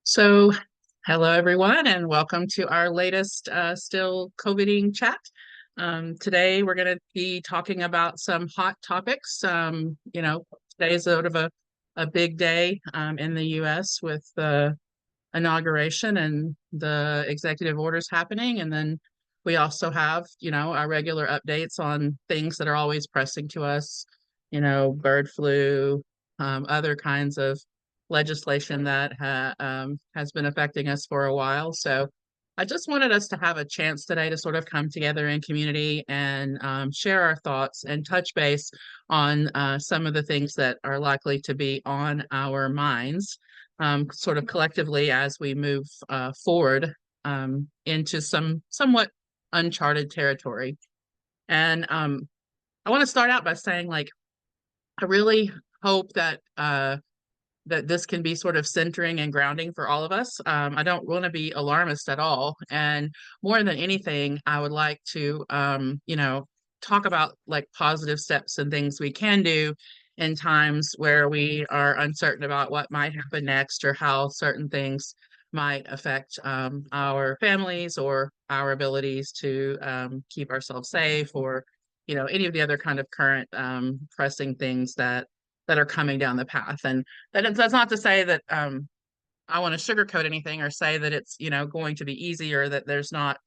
So, hello everyone, and welcome to our latest still COVIDing chat. Today we're going to be talking about some hot topics. Today is sort of a big day in the US with the inauguration and the executive orders happening. And then we also have, our regular updates on things that are always pressing to us, bird flu, other kinds of legislation that has been affecting us for a while. So I just wanted us to have a chance today to sort of come together in community and share our thoughts and touch base on some of the things that are likely to be on our minds sort of collectively as we move forward into some somewhat uncharted territory. And I want to start out by saying, like, I really hope that this can be sort of centering and grounding for all of us. I don't want to be alarmist at all, and more than anything, I would like to, talk about like positive steps and things we can do in times where we are uncertain about what might happen next or how certain things might affect our families or our abilities to keep ourselves safe, or any of the other kind of current pressing things that are coming down the path. And that's not to say that I want to sugarcoat anything or say that it's going to be easy or that there's not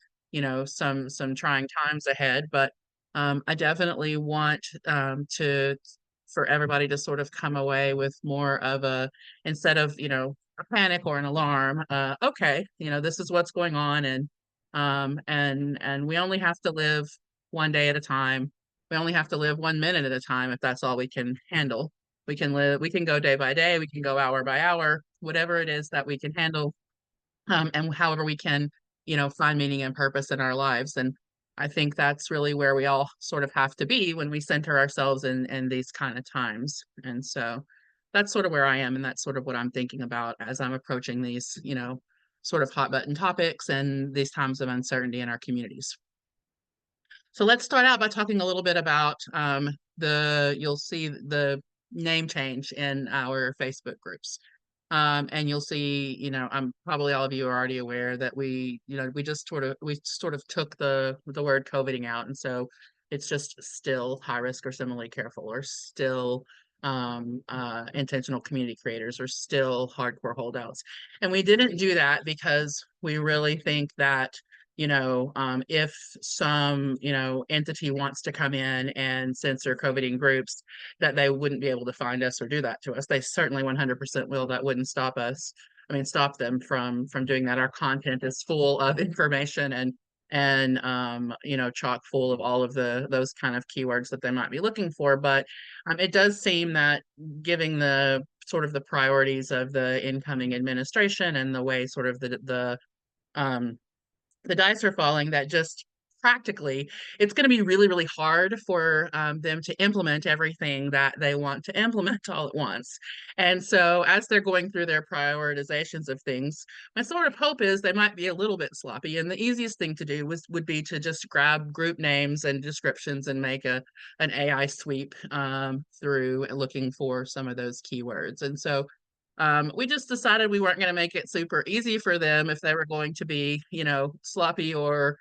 some trying times ahead. But I definitely want to for everybody to sort of come away with more of a, instead of a panic or an alarm. Okay, this is what's going on, and we only have to live one day at a time. We only have to live 1 minute at a time if that's all we can handle. We can go day by day, we can go hour by hour, whatever it is that we can handle, and however we can find meaning and purpose in our lives. And I think that's really where we all sort of have to be when we center ourselves in these kind of times. And so that's sort of where I am, and that's sort of what I'm thinking about as I'm approaching these sort of hot button topics and these times of uncertainty in our communities. So let's start out by talking a little bit about you'll see the name change in our Facebook groups. And you'll see, I'm probably all of you are already aware that we sort of took the word COVIDing out. And so it's just still high risk or similarly careful, or still intentional community creators, or still hardcore holdouts. And we didn't do that because we really think that if some entity wants to come in and censor COVIDing groups, that they wouldn't be able to find us or do that to us. They certainly 100% will. That wouldn't stop us. I mean, stop them from doing that. Our content is full of information and chock full of all of those kind of keywords that they might be looking for. But it does seem that, giving the sort of the priorities of the incoming administration and the way sort of um, the dice are falling, that just practically it's going to be really, really hard for them to implement everything that they want to implement all at once. And so as they're going through their prioritizations of things, my sort of hope is they might be a little bit sloppy. And the easiest thing to do would be to just grab group names and descriptions and make an AI sweep through looking for some of those keywords. And so we just decided we weren't going to make it super easy for them if they were going to be, sloppy or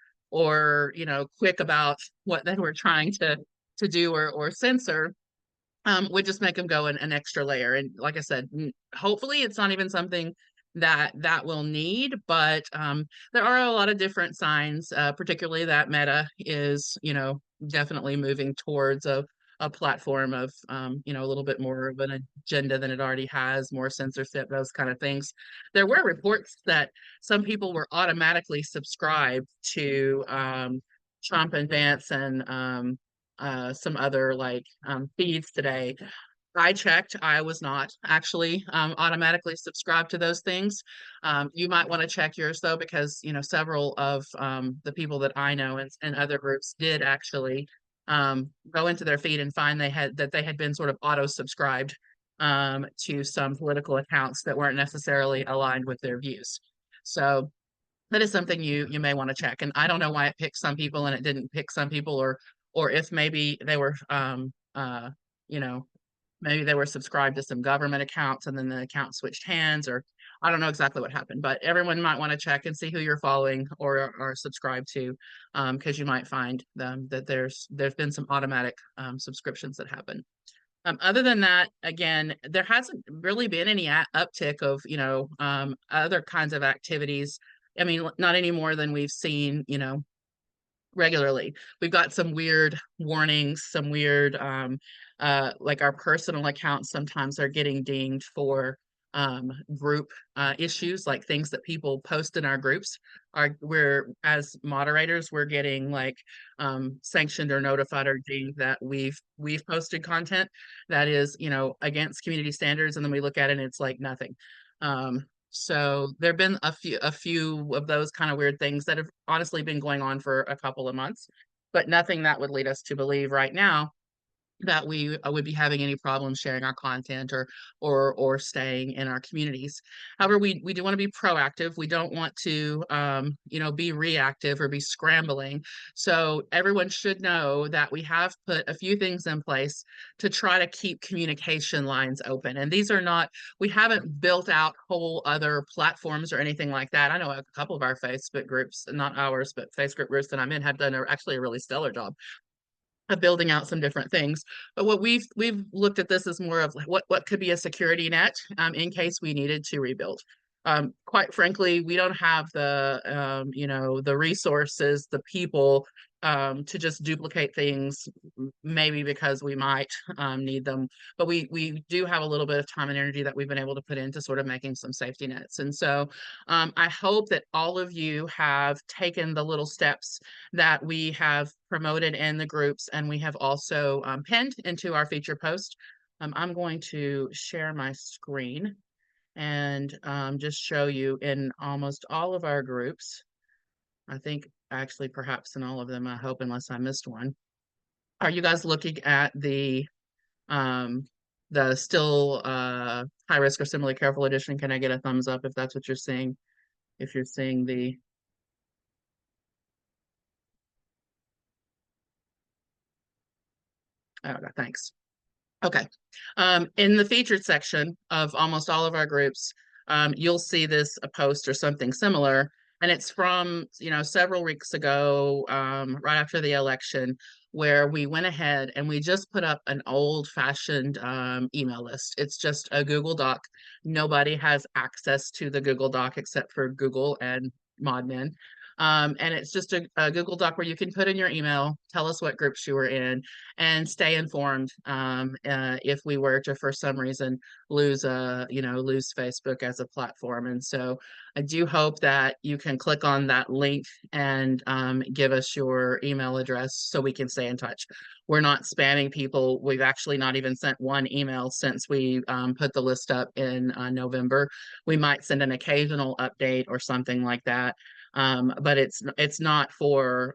quick about what they were trying to do or censor. Would just make them go an extra layer. And like I said, hopefully it's not even something that we'll need, but there are a lot of different signs, particularly that Meta is, definitely moving towards a platform of, a little bit more of an agenda than it already has, more censorship, those kind of things. There were reports that some people were automatically subscribed to Trump and Vance and some other feeds today. I checked. I was not actually automatically subscribed to those things. You might want to check yours though, because several of the people that I know and other groups did actually go into their feed and find they had been sort of auto subscribed to some political accounts that weren't necessarily aligned with their views. So that is something you may want to check. And I don't know why it picked some people and it didn't pick some people, or if maybe they were you know maybe they were subscribed to some government accounts and then the account switched hands, or I don't know exactly what happened, but everyone might want to check and see who you're following or are subscribed to, because you might find that there's been some automatic subscriptions that happen. Other than that, again, there hasn't really been any uptick of, other kinds of activities. I mean, not any more than we've seen, regularly. We've got some weird warnings, some weird, like our personal accounts sometimes are getting dinged for group issues, like things that people post in our groups. We're, as moderators, we're getting like sanctioned or notified or dinged that we've posted content that is, against community standards, and then we look at it and it's like nothing. So there have been a few of those kind of weird things that have honestly been going on for a couple of months, but nothing that would lead us to believe right now that we would be having any problems sharing our content or staying in our communities. However, we do want to be proactive. We don't want to be reactive or be scrambling. So everyone should know that we have put a few things in place to try to keep communication lines open. And these are not, we haven't built out whole other platforms or anything like that. I know a couple of our Facebook groups, not ours, but Facebook groups that I'm in, have done actually a really stellar job of building out some different things. But what we've looked at this as more of like what could be a security net in case we needed to rebuild. Quite frankly, we don't have the resources, the people to just duplicate things, maybe because we might need them. But we do have a little bit of time and energy that we've been able to put into sort of making some safety nets. And so I hope that all of you have taken the little steps that we have promoted in the groups, and we have also pinned into our feature post. I'm going to share my screen and just show you in almost all of our groups. I think actually perhaps in all of them, I hope, unless I missed one. Are you guys looking at um, the still high risk or similarly careful edition? Can I get a thumbs up if that's what you're seeing? If you're seeing the, oh, thanks. Okay. In the featured section of almost all of our groups, you'll see this a post or something similar, and it's from several weeks ago, right after the election, where we went ahead and we just put up an old-fashioned email list. It's just a Google Doc. Nobody has access to the Google Doc except for Google and ModMin. And it's just a Google Doc where you can put in your email, tell us what groups you were in, and stay informed if we were to, for some reason, lose Facebook as a platform. And so I do hope that you can click on that link and give us your email address so we can stay in touch. We're not spamming people. We've actually not even sent one email since we put the list up in November. We might send an occasional update or something like that. But it's not for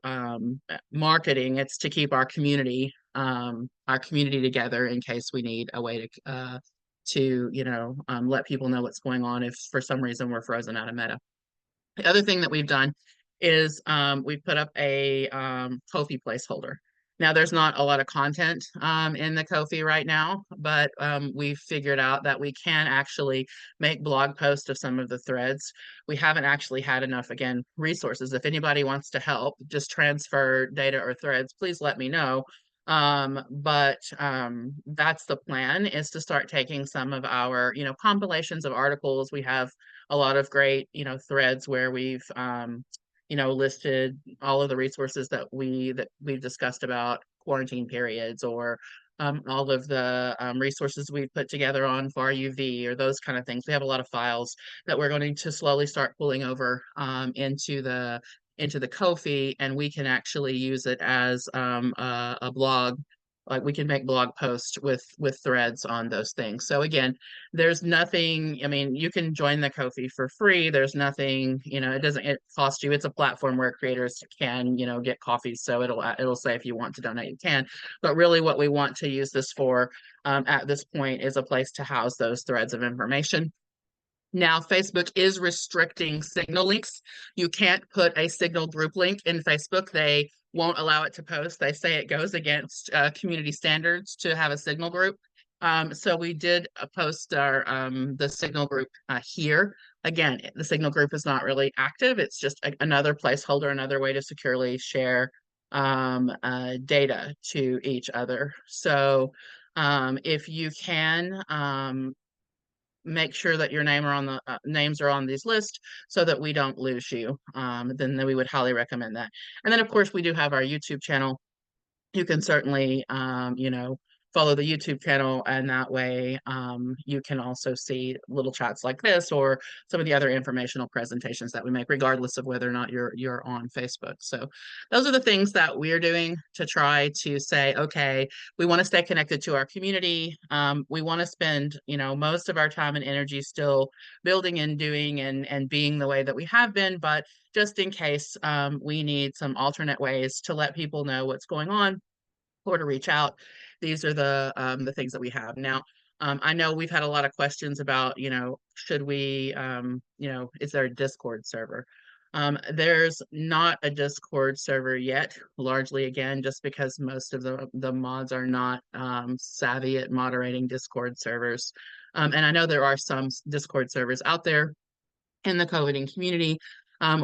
marketing. It's to keep our community together in case we need a way to let people know what's going on if for some reason we're frozen out of Meta. The other thing that we've done is we've put up a Ko-fi placeholder. Now, there's not a lot of content in the Ko-fi right now, but we've figured out that we can actually make blog posts of some of the threads. We haven't actually had enough, again, resources. If anybody wants to help, just transfer data or threads, please let me know. But that's the plan, is to start taking some of our, compilations of articles. We have a lot of great, threads where we've, listed all of the resources that we've discussed about quarantine periods, or all of the resources we've put together on FAR UV or those kind of things. We have a lot of files that we're going to slowly start pulling over into the Ko-fi, and we can actually use it as a blog. Like, we can make blog posts with threads on those things. So again, there's nothing, I mean, you can join the Ko-fi for free. There's nothing, it cost you. It's a platform where creators can, get coffee. So it'll say if you want to donate, you can. But really what we want to use this for at this point is a place to house those threads of information. Now, Facebook is restricting Signal links. You can't put a Signal group link in Facebook. They won't allow it to post. They say it goes against community standards to have a Signal group. So we did post our the Signal group here. Again, the Signal group is not really active. It's just another placeholder, another way to securely share data to each other. So if you can make sure that your name are on the names are on these lists so that we don't lose you, then we would highly recommend that. And then of course we do have our YouTube channel. You can certainly, follow the YouTube channel, and that way you can also see little chats like this or some of the other informational presentations that we make, regardless of whether or not you're on Facebook. So those are the things that we're doing to try to say, okay, we want to stay connected to our community. We want to spend, most of our time and energy still building and doing and being the way that we have been, but just in case we need some alternate ways to let people know what's going on or to reach out. These are the things that we have now. I know we've had a lot of questions about, should we, is there a Discord server? There's not a Discord server yet, largely again, just because most of the mods are not savvy at moderating Discord servers. And I know there are some Discord servers out there in the coding community.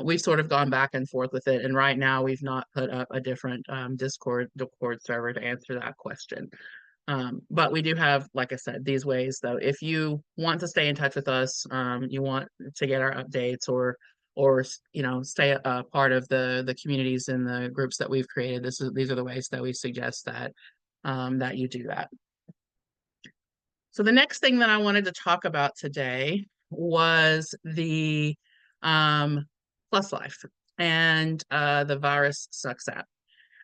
We've sort of gone back and forth with it, and right now we've not put up a different Discord server to answer that question. But we do have, like I said, these ways though. If you want to stay in touch with us, you want to get our updates or stay a part of the communities and the groups that we've created, these are the ways that we suggest that that you do that. So the next thing that I wanted to talk about today was the PlusLife and the Virus Sucks app.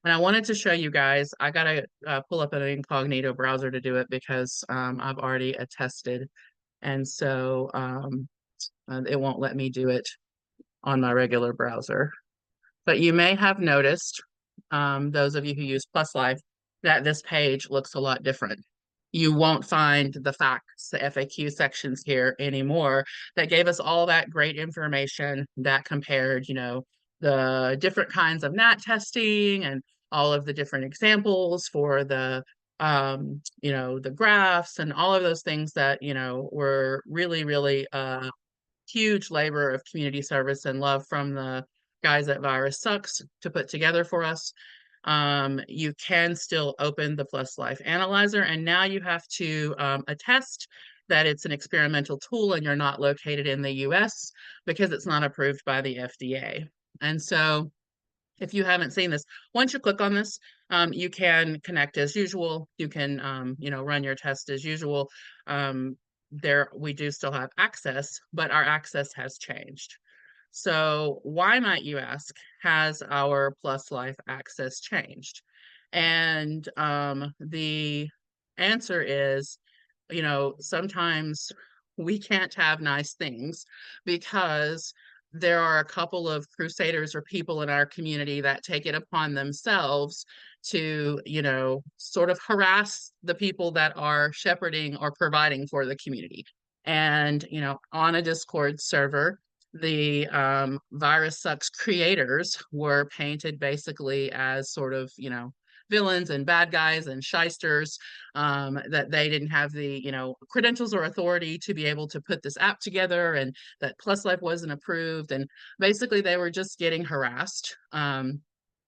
And I wanted to show you guys, I got to pull up an incognito browser to do it because I've already attested. And so it won't let me do it on my regular browser. But you may have noticed, those of you who use PlusLife, that this page looks a lot different. You won't find the facts, the FAQ sections here anymore that gave us all that great information that compared, the different kinds of NAT testing and all of the different examples for the graphs and all of those things that, were really, really huge labor of community service and love from the guys at Virus Sucks to put together for us. You can still open the PlusLife analyzer, and now you have to attest that it's an experimental tool and you're not located in the US because it's not approved by the FDA. And so if you haven't seen this, once you click on this, you can connect as usual. You can, run your test as usual. We do still have access, but our access has changed. So why, might you ask, has our PlusLife access changed? And the answer is, sometimes we can't have nice things because there are a couple of crusaders or people in our community that take it upon themselves to, sort of harass the people that are shepherding or providing for the community. And, on a Discord server, the Virus Sucks creators were painted basically as sort of, villains and bad guys and shysters, that they didn't have the, credentials or authority to be able to put this app together, and that PlusLife wasn't approved. And basically they were just getting harassed. And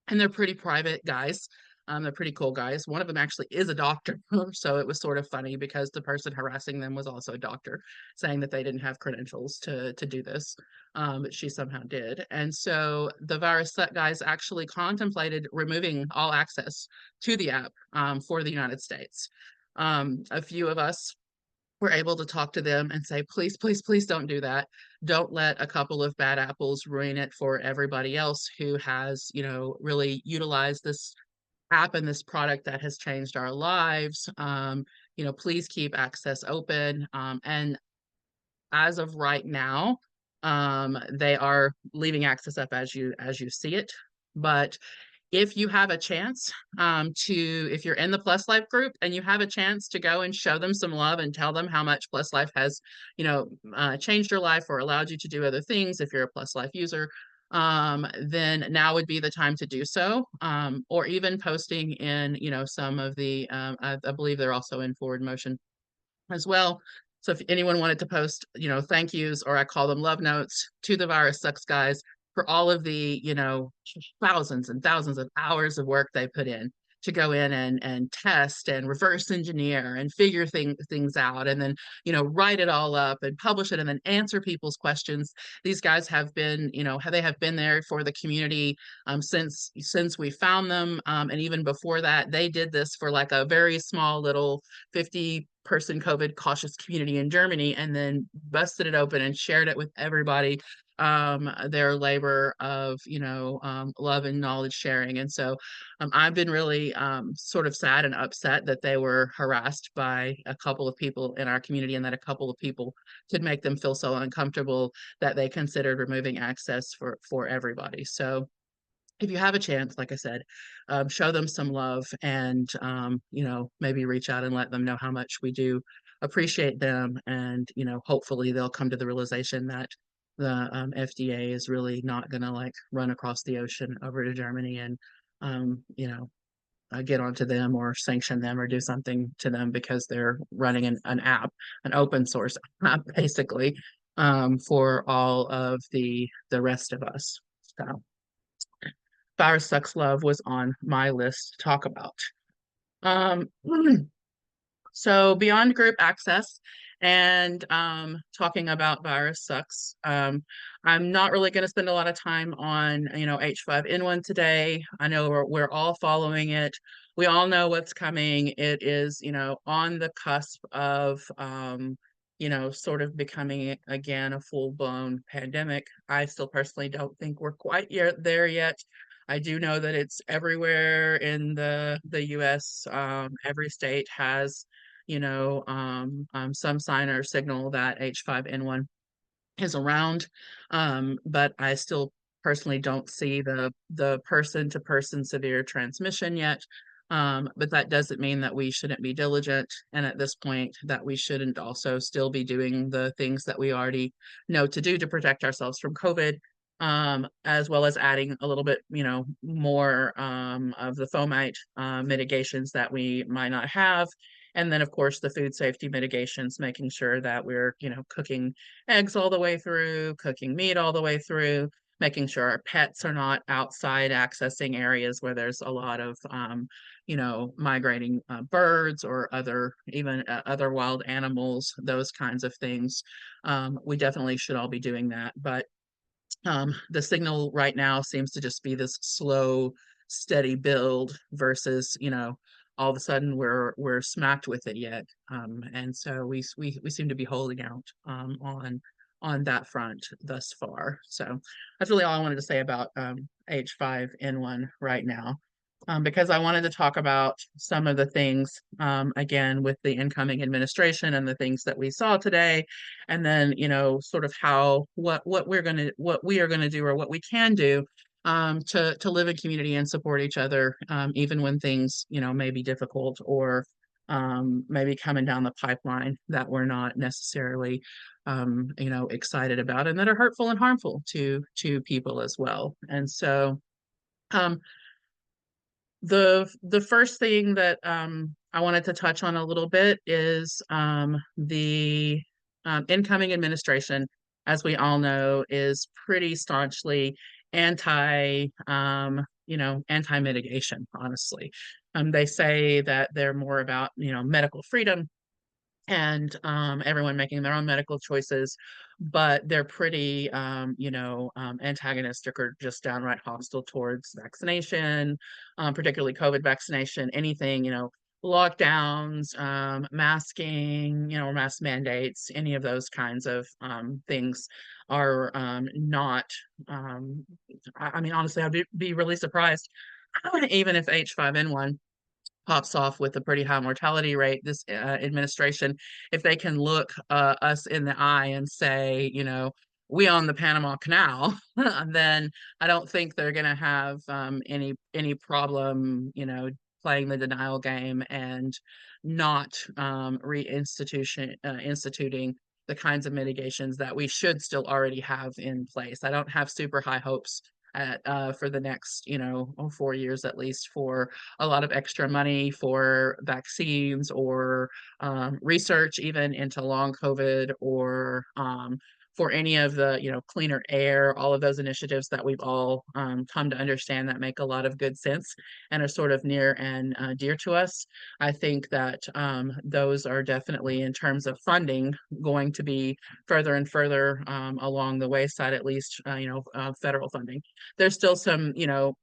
they're pretty private guys. They're pretty cool guys. One of them actually is a doctor. So it was sort of funny because the person harassing them was also a doctor, saying that they didn't have credentials to do this. But she somehow did. And so the Virus Set guys actually contemplated removing all access to the app for the United States. A few of us were able to talk to them and say, please, please, please don't do that. Don't let a couple of bad apples ruin it for everybody else who has, really utilized this app and this product that has changed our lives. Please keep access open. And as of right now, they are leaving access up as you see it. But if you have a chance if you're in the PlusLife group and you have a chance to go and show them some love and tell them how much PlusLife has, changed your life or allowed you to do other things, if you're a PlusLife user, then now would be the time to do so. Or even posting in, some of the, I believe they're also in Forward Motion as well. So if anyone wanted to post, thank yous, or I call them love notes, to the Virus Sucks guys for all of the, thousands and thousands of hours of work they put in to go in and test and reverse engineer and figure things out, and then write it all up and publish it and then answer people's questions. These guys have been, they have been there for the community since we found them, and even before that they did this for like a very small little 50-person COVID cautious community in Germany, and then busted it open and shared it with everybody, their labor of, love and knowledge sharing. And so I've been really sort of sad and upset that they were harassed by a couple of people in our community, and that a couple of people could make them feel so uncomfortable that they considered removing access for everybody. So if you have a chance, like I said, show them some love, and maybe reach out and let them know how much we do appreciate them. And hopefully they'll come to the realization that the FDA is really not going to like run across the ocean over to Germany and um, you know get onto them or sanction them or do something to them because they're running an app, an open source app, basically, for all of the rest of us. So Virus Sucks Love was on my list to talk about. Um, so beyond group access and talking about Virus Sucks, I'm not really going to spend a lot of time on H5N1 today. I know we're all following it. We all know what's coming. It is on the cusp of sort of becoming again a full-blown pandemic. I still personally don't think we're quite there yet. I do know that it's everywhere in the US. Every state has, some sign or signal that H5N1 is around. But I still personally don't see the person to person severe transmission yet. But that doesn't mean that we shouldn't be diligent, and at this point that we shouldn't also still be doing the things that we already know to do to protect ourselves from COVID, as well as adding a little bit, more of the fomite mitigations that we might not have. And then, of course, the food safety mitigations, making sure that we're, cooking eggs all the way through, cooking meat all the way through, making sure our pets are not outside accessing areas where there's a lot of, migrating birds or even other wild animals, those kinds of things. We definitely should all be doing that. But the signal right now seems to just be this slow, steady build versus, all of a sudden we're smacked with it yet. And so we seem to be holding out on that front thus far. So that's really all I wanted to say about H5N1 right now. Because I wanted to talk about some of the things, again, with the incoming administration and the things that we saw today, and then sort of what we are gonna do, or what we can do, to live in community and support each other, even when things may be difficult, or maybe coming down the pipeline that we're not necessarily excited about, and that are hurtful and harmful to people as well. And so um, the first thing that I wanted to touch on a little bit is the incoming administration, as we all know, is pretty staunchly anti mitigation. Honestly, they say that they're more about medical freedom and everyone making their own medical choices, but they're pretty, antagonistic or just downright hostile towards vaccination, particularly COVID vaccination, anything, lockdowns, masking, mask mandates, any of those kinds of things are not, I mean, honestly, I'd be really surprised, even if H5N1 pops off with a pretty high mortality rate, this administration, if they can look us in the eye and say, we own the Panama Canal, then I don't think they're going to have any problem, playing the denial game and not instituting the kinds of mitigations that we should still already have in place. I don't have super high hopes for the next, 4 years at least, for a lot of extra money for vaccines or research even into long COVID, or for any of the, cleaner air, all of those initiatives that we've all come to understand that make a lot of good sense and are sort of near and dear to us. I think that those are definitely, in terms of funding, going to be further and further along the wayside, at least, federal funding. There's still some,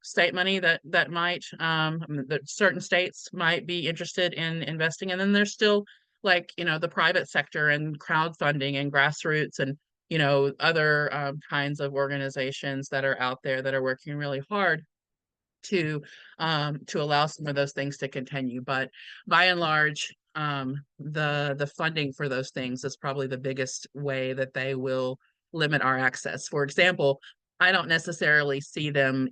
state money that might, that certain states might be interested in investing. And then there's still, like, the private sector and crowdfunding and grassroots and, other kinds of organizations that are out there that are working really hard to allow some of those things to continue. But by and large, the funding for those things is probably the biggest way that they will limit our access. For example, I don't necessarily see them,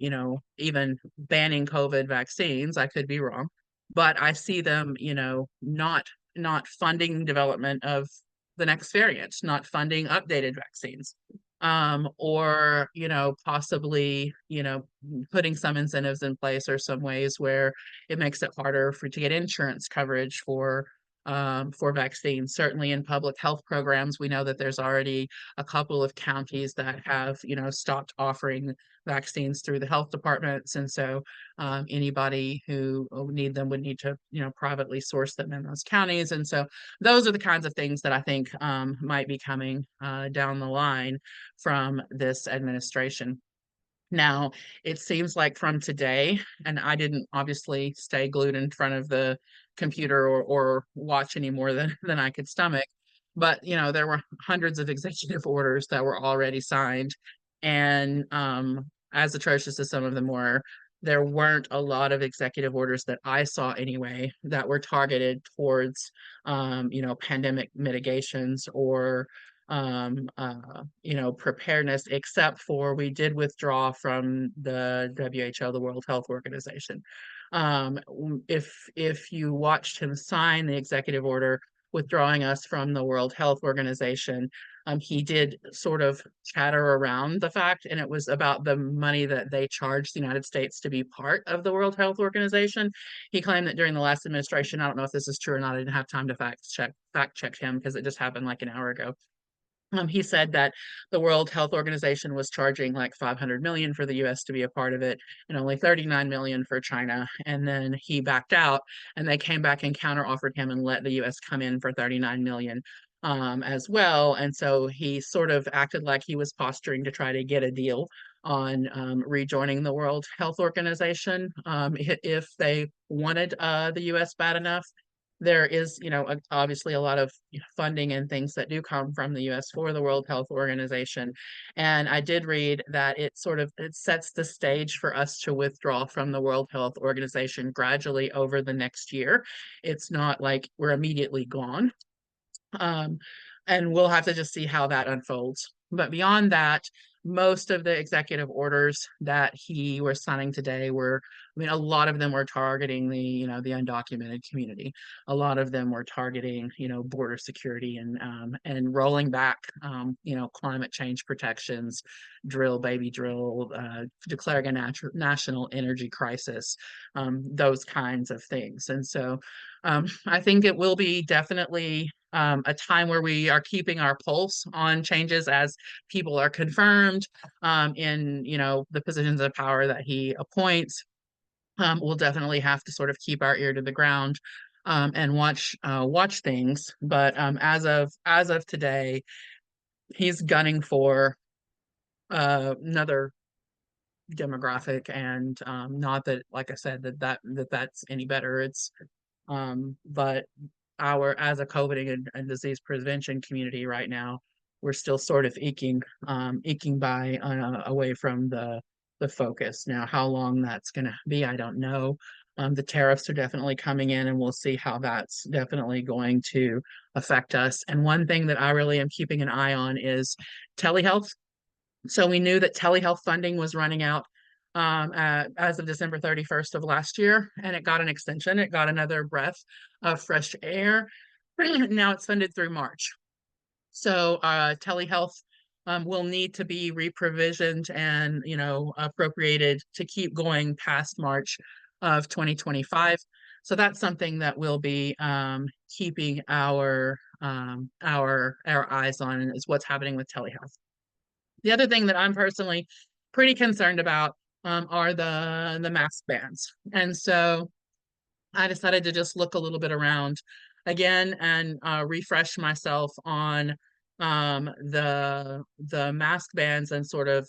even banning COVID vaccines. I could be wrong, but I see them, not funding development of the next variant, not funding updated vaccines, or, possibly, putting some incentives in place or some ways where it makes it harder to get insurance coverage for vaccines. Certainly in public health programs, we know that there's already a couple of counties that have, stopped offering vaccines through the health departments. And so anybody who need them would need to, privately source them in those counties. And so those are the kinds of things that I think might be coming down the line from this administration. Now, it seems like from today, and I didn't obviously stay glued in front of the computer or watch any more than I could stomach, but there were hundreds of executive orders that were already signed. And as atrocious as some of them were, there weren't a lot of executive orders that I saw anyway that were targeted towards pandemic mitigations or preparedness, except for we did withdraw from the WHO, the World Health Organization. If you watched him sign the executive order withdrawing us from the World Health Organization, he did sort of chatter around the fact, and it was about the money that they charged the United States to be part of the World Health Organization. He claimed that during the last administration, I don't know if this is true or not, I didn't have time to fact check him because it just happened like an hour ago. He said that the World Health Organization was charging like 500 million for the US to be a part of it and only 39 million for China. And then he backed out and they came back and counter offered him and let the US come in for 39 million as well. And so he sort of acted like he was posturing to try to get a deal on rejoining the World Health Organization if they wanted the US bad enough. There is, obviously a lot of funding and things that do come from the US for the World Health Organization. And I did read that it sets the stage for us to withdraw from the World Health Organization gradually over the next year. It's not like we're immediately gone. Um, and we'll have to just see how that unfolds. But beyond that, most of the executive orders that he was signing today were, I mean, a lot of them were targeting the undocumented community. A lot of them were targeting, border security and rolling back, climate change protections, drill, baby drill, declaring a national energy crisis, those kinds of things. And so I think it will be definitely a time where we are keeping our pulse on changes as people are confirmed in the positions of power that he appoints. We'll definitely have to sort of keep our ear to the ground and watch things. But as of today, he's gunning for another demographic, and not that, like I said, that's any better. It's but as a COVID and disease prevention community right now, we're still sort of eking by away from the focus. Now, how long that's going to be, I don't know. The tariffs are definitely coming in, and we'll see how that's definitely going to affect us. And one thing that I really am keeping an eye on is telehealth. So we knew that telehealth funding was running out as of December 31st of last year, and it got an extension. It got another breath of fresh air. Now it's funded through March. So telehealth will need to be reprovisioned and, appropriated to keep going past March of 2025. So that's something that we'll be keeping our eyes on, is what's happening with telehealth. The other thing that I'm personally pretty concerned about are the mask bans. And so I decided to just look a little bit around again and refresh myself on the mask bans and sort of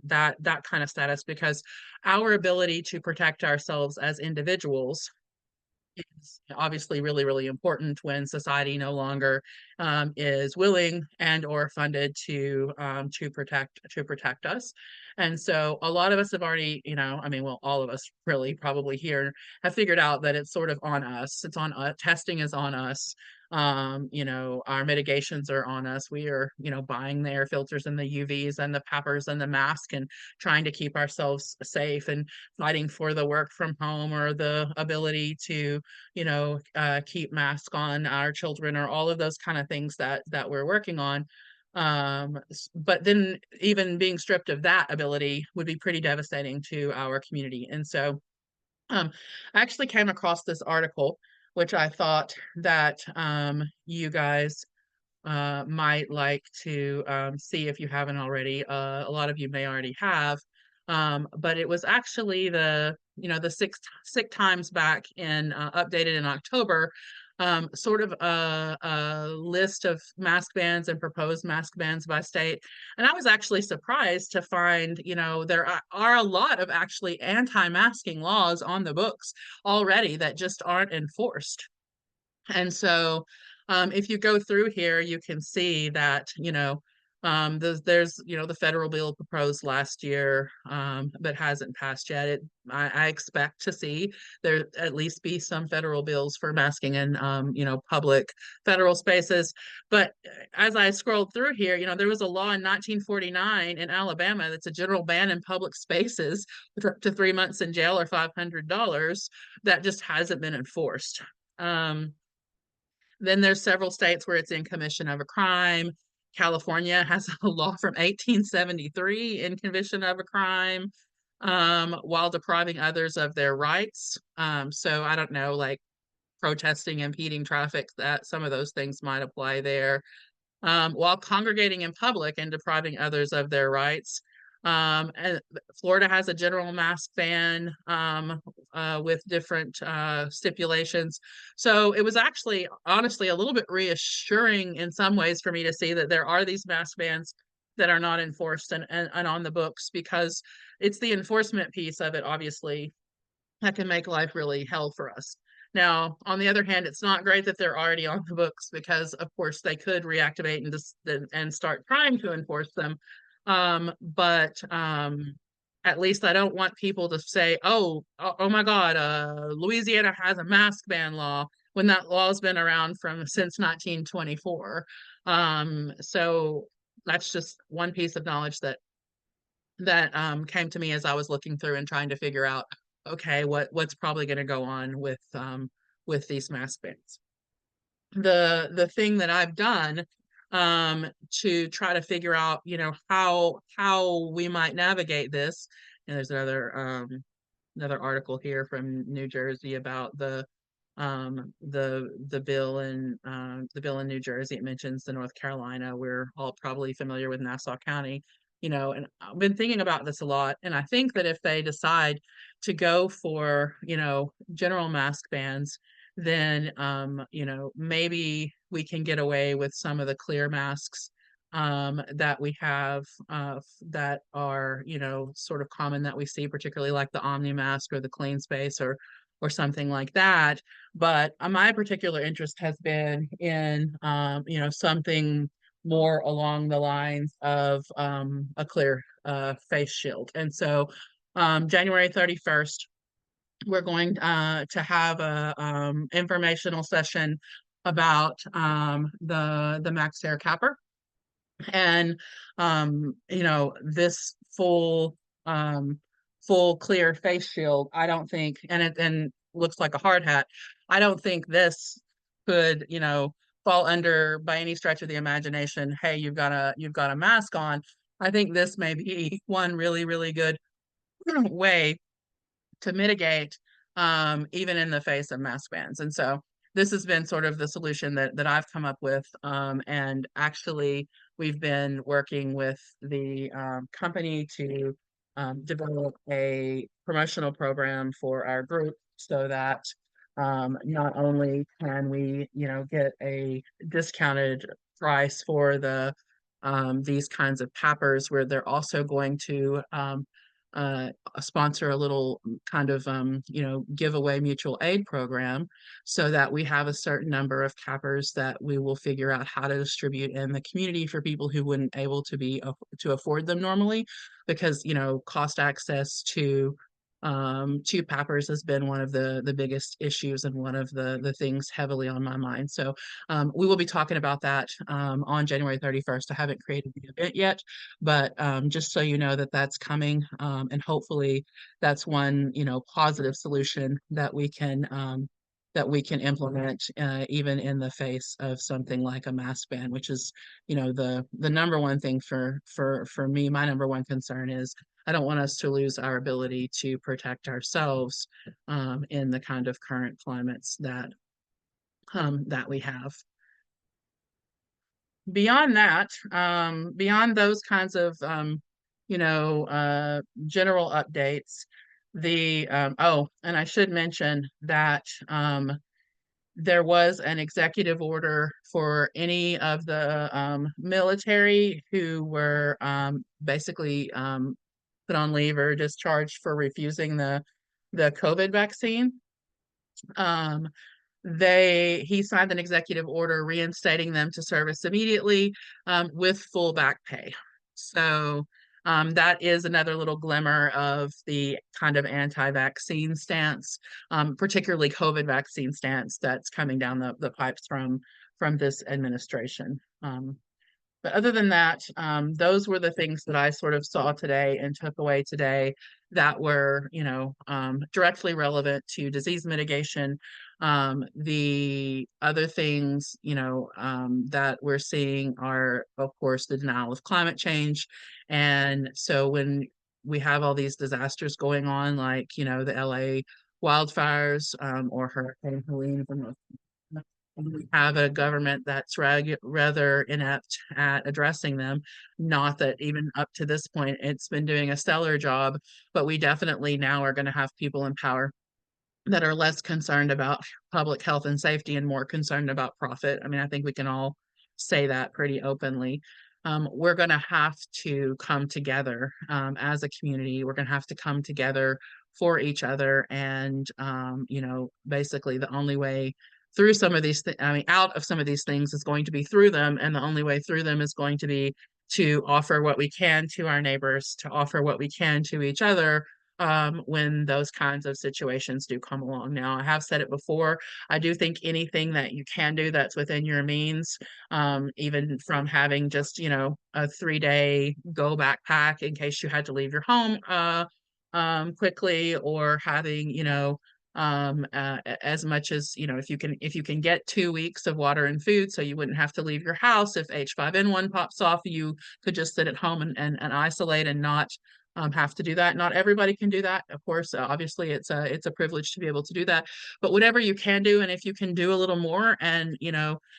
that kind of status, because our ability to protect ourselves as individuals is obviously really, really important when society no longer is willing and or funded to protect us. And so a lot of us have already, I mean, well, all of us really probably here have figured out that it's sort of on us. It's on us. Testing is on us. Our mitigations are on us. We are, buying the air filters and the UVs and the peppers and the mask and trying to keep ourselves safe and fighting for the work from home or the ability to, keep masks on our children, or all of those kind of things that we're working on. But then even being stripped of that ability would be pretty devastating to our community. And so I actually came across this article, which I thought that you guys might like to see if you haven't already. A lot of you may already have, but it was actually the six times back in updated in October, sort of a list of mask bans and proposed mask bans by state. And I was actually surprised to find, there are a lot of actually anti-masking laws on the books already that just aren't enforced. And so, if you go through here, you can see that, there's, the federal bill proposed last year, but hasn't passed yet. I expect to see there at least be some federal bills for masking in, public federal spaces. But as I scrolled through here, there was a law in 1949 in Alabama that's a general ban in public spaces with up to 3 months in jail or $500 that just hasn't been enforced. Then there's several states where it's in commission of a crime. California has a law from 1873 in commission of a crime, while depriving others of their rights. So I don't know, like protesting, impeding traffic, that some of those things might apply there, while congregating in public and depriving others of their rights. And Florida has a general mask ban with different stipulations. So it was actually, honestly, a little bit reassuring in some ways for me to see that there are these mask bans that are not enforced and on the books, because it's the enforcement piece of it, obviously, that can make life really hell for us. Now, on the other hand, it's not great that they're already on the books, because, of course, they could reactivate and start trying to enforce them. But at least I don't want people to say, "Oh my God, Louisiana has a mask ban law," when that law's been around since 1924. So that's just one piece of knowledge that came to me as I was looking through and trying to figure out, okay, what's probably going to go on with these mask bans. The thing that I've done to try to figure out, how we might navigate this. And there's another article here from New Jersey about the bill in New Jersey. It mentions the North Carolina. We're all probably familiar with Nassau County, and I've been thinking about this a lot. And I think that if they decide to go for, general mask bans, then, maybe we can get away with some of the clear masks that we have that are, sort of common that we see, particularly like the Omni mask or the Clean Space or something like that. But my particular interest has been in, something more along the lines of a clear face shield. And so January 31st, we're going to have a informational session about the Max Air Capper. And this full clear face shield, I don't think, and it looks like a hard hat. I don't think this could, fall under by any stretch of the imagination, hey, you've got a mask on. I think this may be one really, really good way to mitigate, even in the face of mask bans. And so this has been sort of the solution that I've come up with. And actually, we've been working with the company to develop a promotional program for our group so that not only can we, get a discounted price for these kinds of pappers, where they're also going to sponsor a little kind of giveaway mutual aid program, so that we have a certain number of cappers that we will figure out how to distribute in the community for people who wouldn't able to afford them normally, because cost access to pappers has been one of the biggest issues and one of the things heavily on my mind. So we will be talking about that on January 31st. I haven't created the event yet, but just so you know that that's coming, and hopefully that's one positive solution that we can implement, even in the face of something like a mask ban, which is the number one thing for me. My number one concern is I don't want us to lose our ability to protect ourselves in the kind of current climates that we have. Beyond that, beyond those kinds of general updates, and I should mention that there was an executive order for any of the military who were basically put on leave or discharged for refusing the COVID vaccine. Um, he signed an executive order reinstating them to service immediately, with full back pay. So that is another little glimmer of the kind of anti-vaccine stance, particularly COVID vaccine stance that's coming down the pipes from this administration. But other than that, those were the things that I sort of saw today and took away today that were, directly relevant to disease mitigation. The other things, that we're seeing are, of course, the denial of climate change. And so when we have all these disasters going on, like, the LA wildfires, or Hurricane Helene from we have a government that's rather inept at addressing them. Not that even up to this point it's been doing a stellar job, but we definitely now are going to have people in power that are less concerned about public health and safety and more concerned about profit. I mean, I think we can all say that pretty openly. We're going to have to come together as a community. We're going to have to come together for each other. And, basically the only way through some of these I mean, out of some of these things is going to be through them. And the only way through them is going to be to offer what we can to our neighbors, to offer what we can to each other, when those kinds of situations do come along. Now, I have said it before, I do think anything that you can do that's within your means, even from having just, a 3-day go backpack in case you had to leave your home quickly, or having, as much as, if you can get 2 weeks of water and food so you wouldn't have to leave your house. If H5N1 pops off, you could just sit at home and isolate and not have to do that. Not everybody can do that, of course. Obviously, it's a privilege to be able to do that. But whatever you can do, and if you can do a little more, and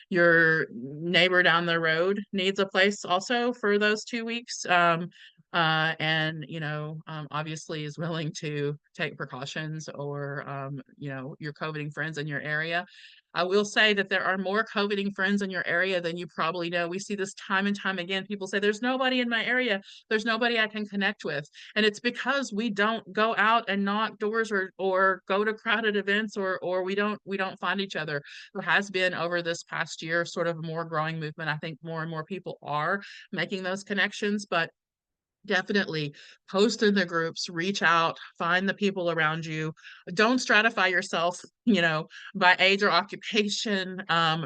your neighbor down the road needs a place also for those 2 weeks, and obviously is willing to take precautions, or your coveting friends in your area. I will say that there are more coveting friends in your area than you probably know. We see this time and time again. People say, there's nobody in my area. There's nobody I can connect with. And it's because we don't go out and knock doors, or go to crowded events, or we don't find each other. There has been, over this past year, sort of a more growing movement. I think more and more people are making those connections, but definitely post in the groups, reach out, find the people around you. Don't stratify yourself, by age or occupation.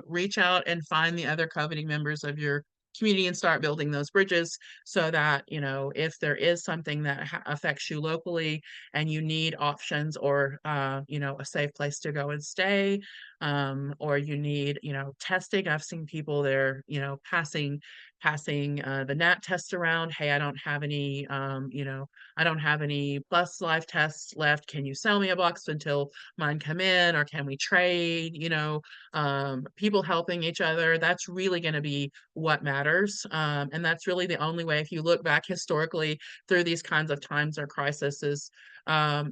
Reach out and find the other coveting members of your community and start building those bridges, so that, if there is something that affects you locally and you need options, or, a safe place to go and stay, or you need, testing. I've seen people there, passing the NAT test around. Hey, I don't have any, I don't have any PlusLife tests left. Can you sell me a box until mine come in, or can we trade? People helping each other. That's really going to be what matters. And that's really the only way, if you look back historically through these kinds of times or crises,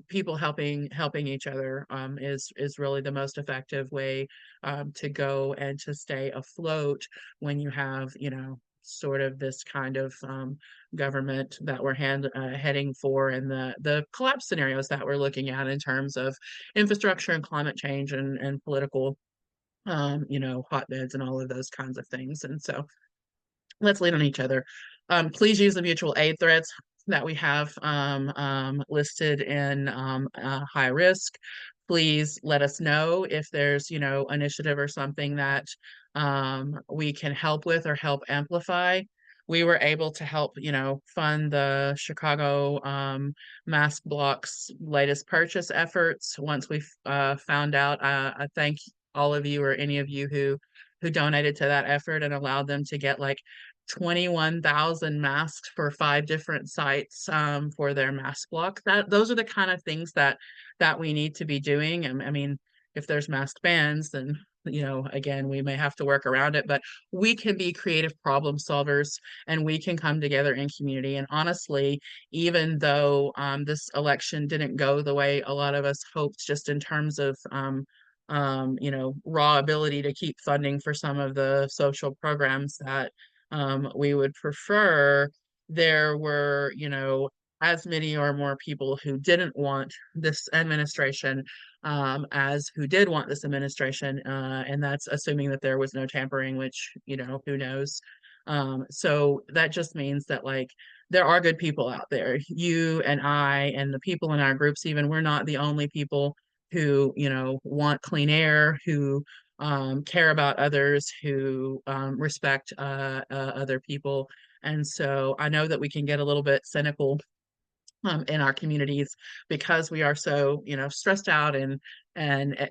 people helping each other is really the most effective way to go and to stay afloat when you have, sort of this kind of government that we're heading for, and the collapse scenarios that we're looking at in terms of infrastructure and climate change and political hotbeds and all of those kinds of things. And so let's lean on each other. Please use the mutual aid threads that we have listed in high risk. Please let us know if there's, initiative or something that we can help with or help amplify. We were able to help, fund the Chicago mask blocks latest purchase efforts. Once we found out, I thank all of you, or any of you who donated to that effort and allowed them to get like 21,000 masks for 5 different sites for their mask block. Those are the kind of things that we need to be doing. I mean, if there's mask bans, then again, we may have to work around it, but we can be creative problem solvers, and we can come together in community. And honestly, even though this election didn't go the way a lot of us hoped, just in terms of raw ability to keep funding for some of the social programs that we would prefer, there were, as many or more people who didn't want this administration as who did want this administration. And that's assuming that there was no tampering, which, who knows. So that just means that, like, there are good people out there. You and I and the people in our groups, even, we're not the only people who, want clean air, who care about others, who respect other people. And so I know that we can get a little bit cynical in our communities because we are so, stressed out, and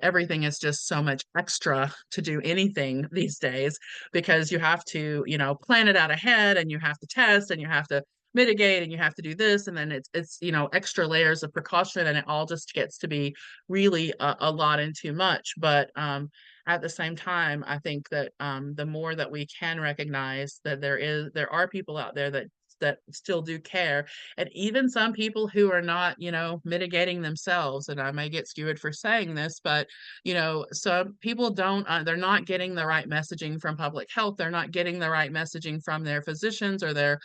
everything is just so much extra to do anything these days, because you have to, plan it out ahead, and you have to test, and you have to mitigate, and you have to do this, and then it's extra layers of precaution, and it all just gets to be really a lot and too much. But at the same time, I think that the more that we can recognize that there are people out there that still do care, and even some people who are not, mitigating themselves. And I may get skewered for saying this, but, some people don't, they're not getting the right messaging from public health. They're not getting the right messaging from their physicians or their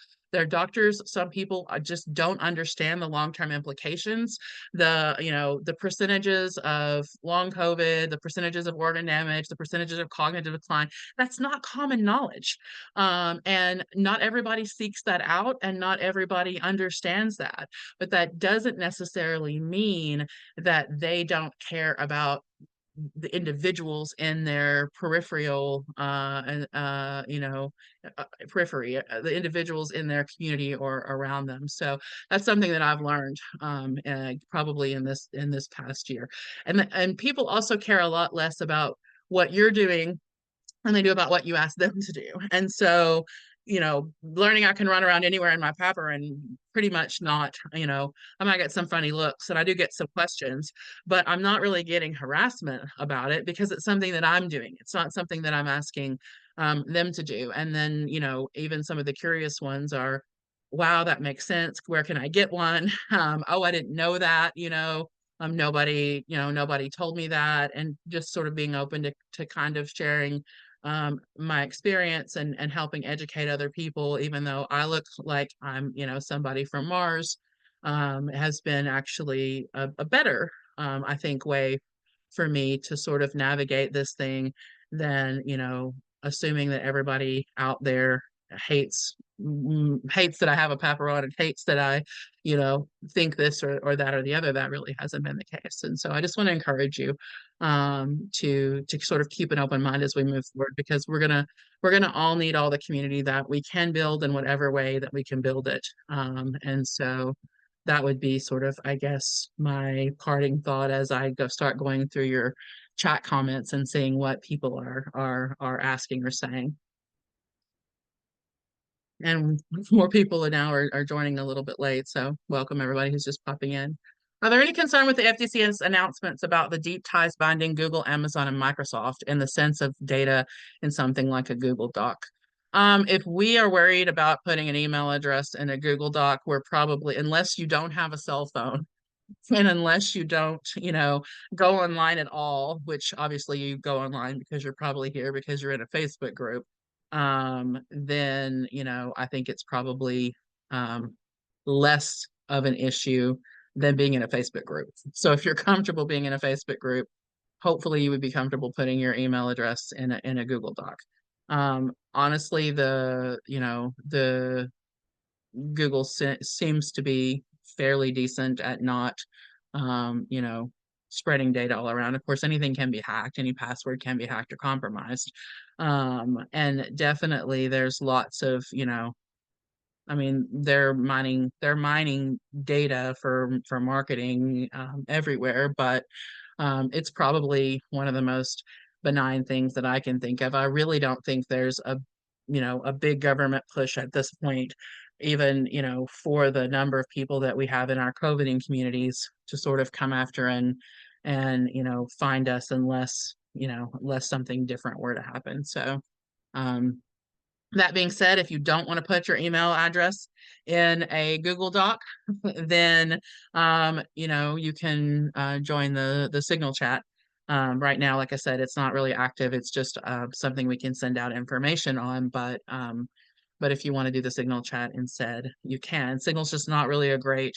doctors. Some people just don't understand the long-term implications, the percentages of long COVID, the percentages of organ damage, the percentages of cognitive decline. That's not common knowledge. And not everybody seeks that out, and not everybody understands that. But that doesn't necessarily mean that they don't care about the individuals in their peripheral periphery, the individuals in their community or around them. So that's something that I've learned probably in this past year. And people also care a lot less about what you're doing than they do about what you ask them to do. And so, learning I can run around anywhere in my paper and pretty much not, I might get some funny looks, and I do get some questions, but I'm not really getting harassment about it because it's something that I'm doing. It's not something that I'm asking them to do. And then, even some of the curious ones are, wow, that makes sense. Where can I get one? Oh, I didn't know that, nobody told me that. And just sort of being open to kind of sharing my experience and helping educate other people, even though I look like I'm, somebody from Mars, has been actually a better, I think, way for me to sort of navigate this thing than, assuming that everybody out there hates that I have a paparon, and hates that I, think this or that or the other. That really hasn't been the case. And so I just want to encourage you to sort of keep an open mind as we move forward, because we're gonna all need all the community that we can build in whatever way that we can build it. And so that would be sort of, I guess, my parting thought as I start going through your chat comments and seeing what people are asking or saying. And more people now are joining a little bit late. So welcome everybody who's just popping in. Are there any concern with the FTC's announcements about the deep ties binding Google, Amazon, and Microsoft in the sense of data in something like a Google Doc? If we are worried about putting an email address in a Google Doc, we're probably, unless you don't have a cell phone, and unless you don't, go online at all, which obviously you go online because you're probably here because you're in a Facebook group, then, I think it's probably um, less of an issue than being in a Facebook group. So if you're comfortable being in a Facebook group, hopefully you would be comfortable putting your email address in a Google Doc. Honestly, the Google seems to be fairly decent at not, um, you know, spreading data all around. Of course, anything can be hacked, any password can be hacked or compromised. And definitely there's lots of, I mean, they're mining data for marketing everywhere, but it's probably one of the most benign things that I can think of. I really don't think there's a big government push at this point, even, for the number of people that we have in our COVIDing communities to sort of come after and, find us unless something different were to happen. So, um, that being said, if you don't want to put your email address in a Google Doc, then you can join the Signal chat. Right now, like I said, it's not really active. It's just something we can send out information on. But if you want to do the Signal chat instead, you can. Signal's just not really a great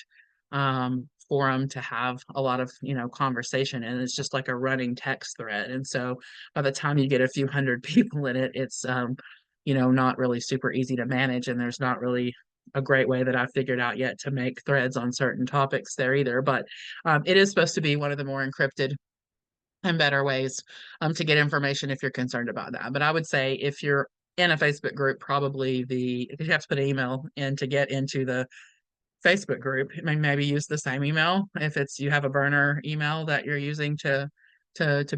forum to have a lot of conversation, and it's just like a running text thread. And so by the time you get a few hundred people in it, it's not really super easy to manage. And there's not really a great way that I've figured out yet to make threads on certain topics there either. But it is supposed to be one of the more encrypted and better ways to get information if you're concerned about that. But I would say if you're in a Facebook group, probably if you have to put an email in to get into the Facebook group, maybe use the same email. If it's you have a burner email that you're using to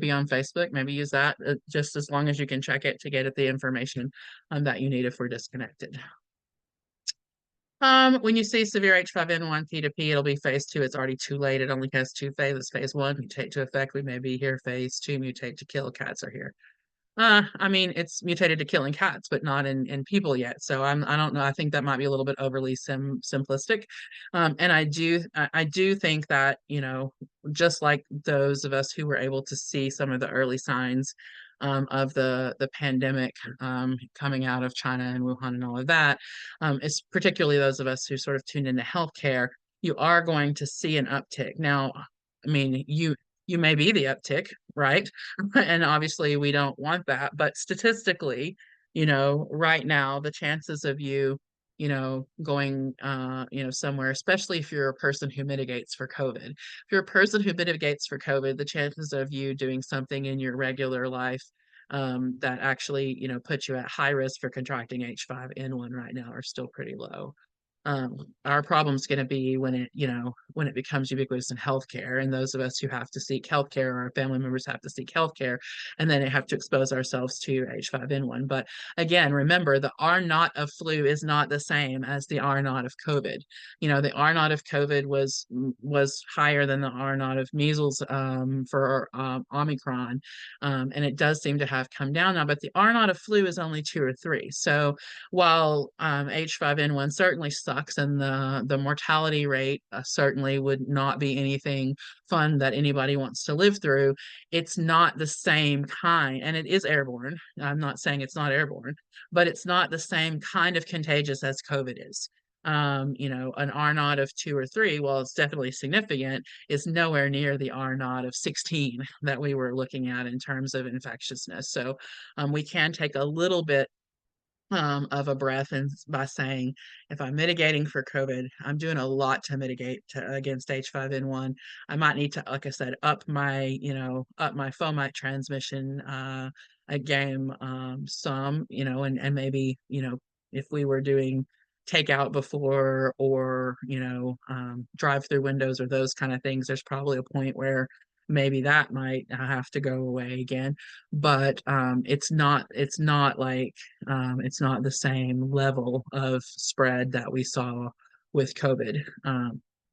be on Facebook, maybe use that just as long as you can check it to get at the information that you need if we're disconnected. When you see severe H5N1 P2P, it'll be phase two. It's already too late. It only has two phases. Phase one, mutate to affect. We may be here. Phase two, mutate to kill. Cats are here. I mean, it's mutated to killing cats, but not in people yet. So I don't know. I think that might be a little bit overly simplistic. And I do think that, just like those of us who were able to see some of the early signs of the pandemic coming out of China and Wuhan and all of that, it's particularly those of us who sort of tuned into healthcare, you are going to see an uptick. Now, I mean, you may be the uptick, right? And obviously we don't want that, but statistically, right now the chances of you going somewhere, especially if you're a person who mitigates for COVID, if you're a person who mitigates for COVID, the chances of you doing something in your regular life that actually puts you at high risk for contracting H5N1 right now are still pretty low. Our problem's going to be when it becomes ubiquitous in healthcare, and those of us who have to seek healthcare, or our family members have to seek healthcare, and then have to expose ourselves to H5N1. But again, remember, the R naught of flu is not the same as the R naught of COVID. The R naught of COVID was higher than the R naught of measles for Omicron, and it does seem to have come down now. But the R naught of flu is only 2 or 3. So while H5N1 certainly sucks, and the mortality rate certainly would not be anything fun that anybody wants to live through, it's not the same kind, and it is airborne. I'm not saying it's not airborne, but it's not the same kind of contagious as COVID is. An R naught of 2 or 3, while it's definitely significant, is nowhere near the R naught of 16 that we were looking at in terms of infectiousness. So we can take a little bit of a breath, and by saying, if I'm mitigating for COVID, I'm doing a lot to mitigate against H5N1. I might need to, like I said, up my fomite transmission a game some, and maybe, if we were doing takeout before, or drive through windows or those kind of things, there's probably a point where maybe that might have to go away again. But it's not like it's not the same level of spread that we saw with COVID.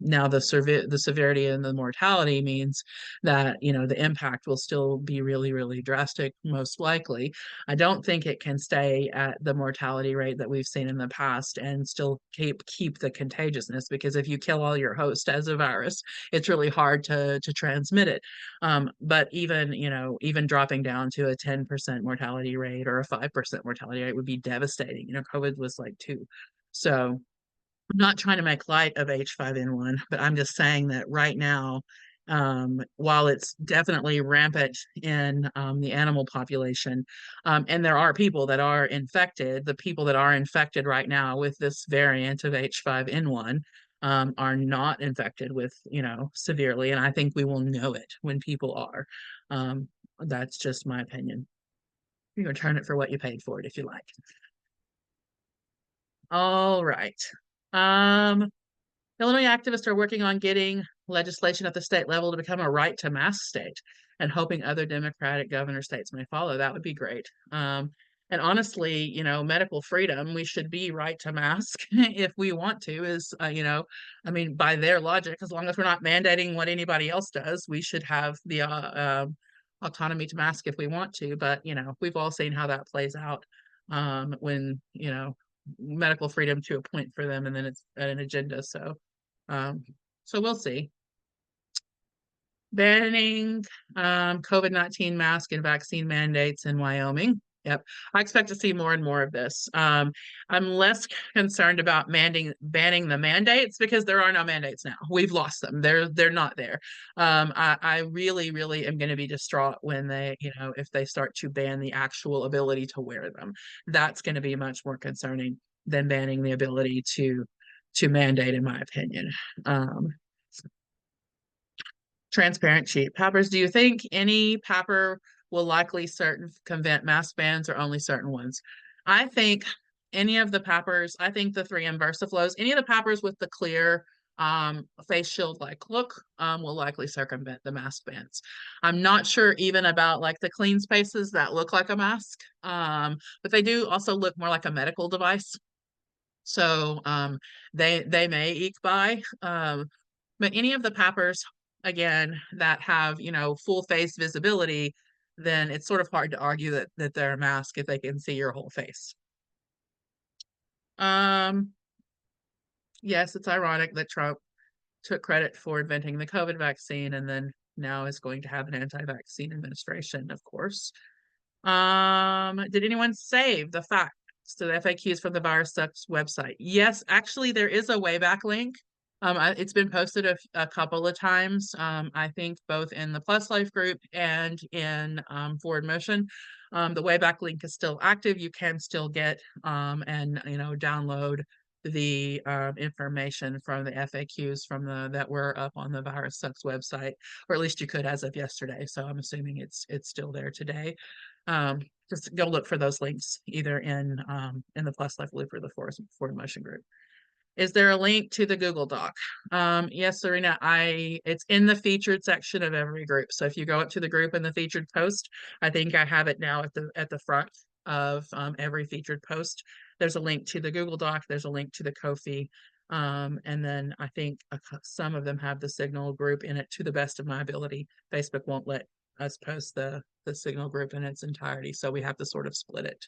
Now the severity and the mortality means that the impact will still be really, really drastic, most likely. I don't think it can stay at the mortality rate that we've seen in the past and still keep the contagiousness, because if you kill all your host as a virus, it's really hard to transmit it. But even dropping down to a 10% mortality rate or a 5% mortality rate would be devastating. COVID was like 2. So I'm not trying to make light of H5N1, but I'm just saying that right now, while it's definitely rampant in the animal population, and there are people that are infected, the people that are infected right now with this variant of H5N1 are not infected with, severely. And I think we will know it when people are. That's just my opinion. You can return it for what you paid for it if you like. All right. Um, Illinois activists are working on getting legislation at the state level to become a right to mask state and hoping other Democratic governor states may follow. That would be great. And honestly, medical freedom, we should be right to mask if we want to, I mean, by their logic, as long as we're not mandating what anybody else does, we should have the autonomy to mask if we want to. But, we've all seen how that plays out when, medical freedom to a point for them and then it's an agenda. Um, so we'll see. Banning COVID-19 mask and vaccine mandates in Wyoming. Yep. I expect to see more and more of this. I'm less concerned about banning the mandates because there are no mandates now. We've lost them. They're not there. I really, really am going to be distraught when if they start to ban the actual ability to wear them. That's going to be much more concerning than banning the ability to mandate, in my opinion. Um, Transparent cheap. Pappers, do you think any papper will likely circumvent mask bans or only certain ones? I think any of the pappers, I think the 3M VersaFlows, any of the pappers with the clear face shield like look will likely circumvent the mask bans. I'm not sure even about like the clean spaces that look like a mask, but they do also look more like a medical device. So they may eke by. But any of the pappers, again, that have, full face visibility, then it's sort of hard to argue that they're a mask if they can see your whole face. Um, yes, it's ironic that Trump took credit for inventing the COVID vaccine and then now is going to have an anti-vaccine administration, of course. Did anyone save the facts to the FAQs from the Virus Sucks website? Yes, actually, there is a Wayback link. It's been posted a couple of times, I think both in the PlusLife group and in Forward Motion. The Wayback link is still active. You can still get and download the information from the FAQs that were up on the Virus Sucks website, or at least you could as of yesterday. So I'm assuming it's still there today. Just go look for those links either in the PlusLife loop or the Forward Motion group. Is there a link to the Google Doc? Yes, Serena, it's in the featured section of every group. So if you go up to the group in the featured post, I think I have it now at the front of every featured post. There's a link to the Google Doc. There's a link to the Ko-fi. And then I think some of them have the Signal group in it to the best of my ability. Facebook won't let us post the Signal group in its entirety, so we have to sort of split it.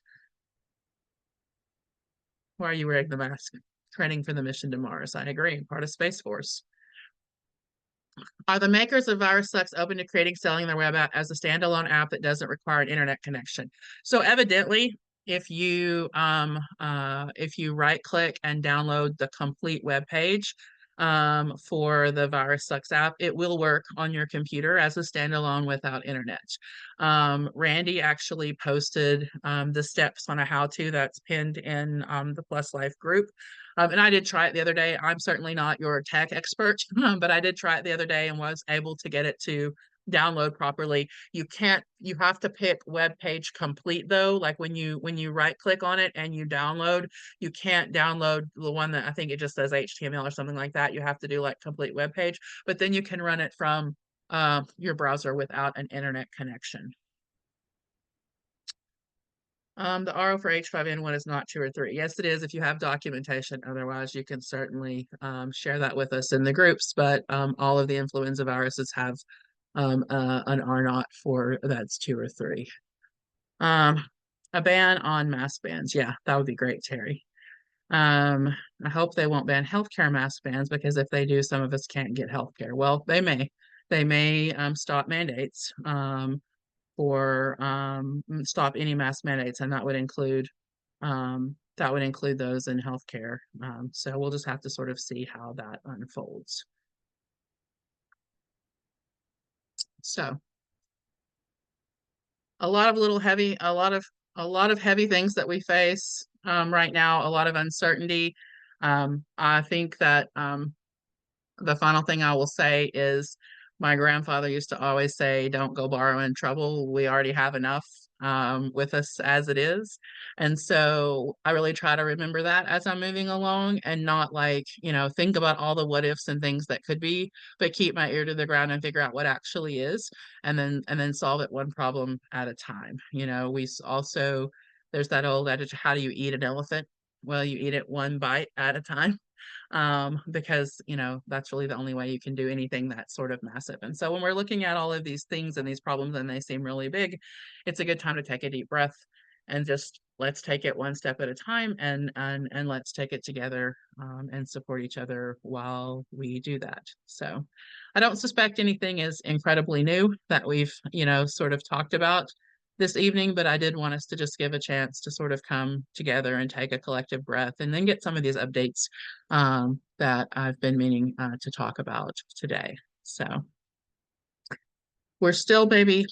Why are you wearing the mask? Training for the mission to Mars. I agree. Part of Space Force. Are the makers of VirusSucks open to creating, selling their web app as a standalone app that doesn't require an internet connection? So evidently, if you right click and download the complete web page for the VirusSucks app, it will work on your computer as a standalone without internet. Randy actually posted the steps on a how-to that's pinned in the PlusLife group. And I did try it the other day. I'm certainly not your tech expert, but I did try it the other day and was able to get it to download properly. You have to pick web page complete though. Like when you right click on it and you download, you can't download the one that I think it just says HTML or something like that. You have to do like complete web page, but then you can run it from your browser without an internet connection. The RO for H5N1 is not 2 or 3. Yes, it is if you have documentation. Otherwise, you can certainly share that with us in the groups. But all of the influenza viruses have an R naught for that's 2 or 3. Um, a ban on mask bans. Yeah, that would be great, Terry. Um, I hope they won't ban healthcare mask bans because if they do, some of us can't get healthcare. Well, they may. They may stop mandates. Or stop any mask mandates, and that would include those in healthcare. So we'll just have to sort of see how that unfolds. So a lot of little heavy, a lot of heavy things that we face right now, a lot of uncertainty. I think that the final thing I will say is my grandfather used to always say, don't go borrowing trouble. We already have enough with us as it is. And so I really try to remember that as I'm moving along and not like, think about all the what ifs and things that could be, but keep my ear to the ground and figure out what actually is and then solve it one problem at a time. Also, there's that old adage, how do you eat an elephant? Well, you eat it one bite at a time, because that's really the only way you can do anything that's sort of massive. And so when we're looking at all of these things and these problems and they seem really big, it's a good time to take a deep breath and just let's take it one step at a time, and let's take it together, and support each other while we do that. So I don't suspect anything is incredibly new that we've sort of talked about this evening, but I did want us to just give a chance to sort of come together and take a collective breath and then get some of these updates that I've been meaning to talk about today. So we're still maybe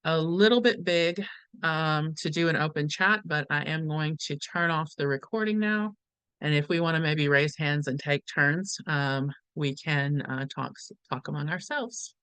a little bit big to do an open chat, but I am going to turn off the recording now. And if we want to maybe raise hands and take turns, we can talk among ourselves.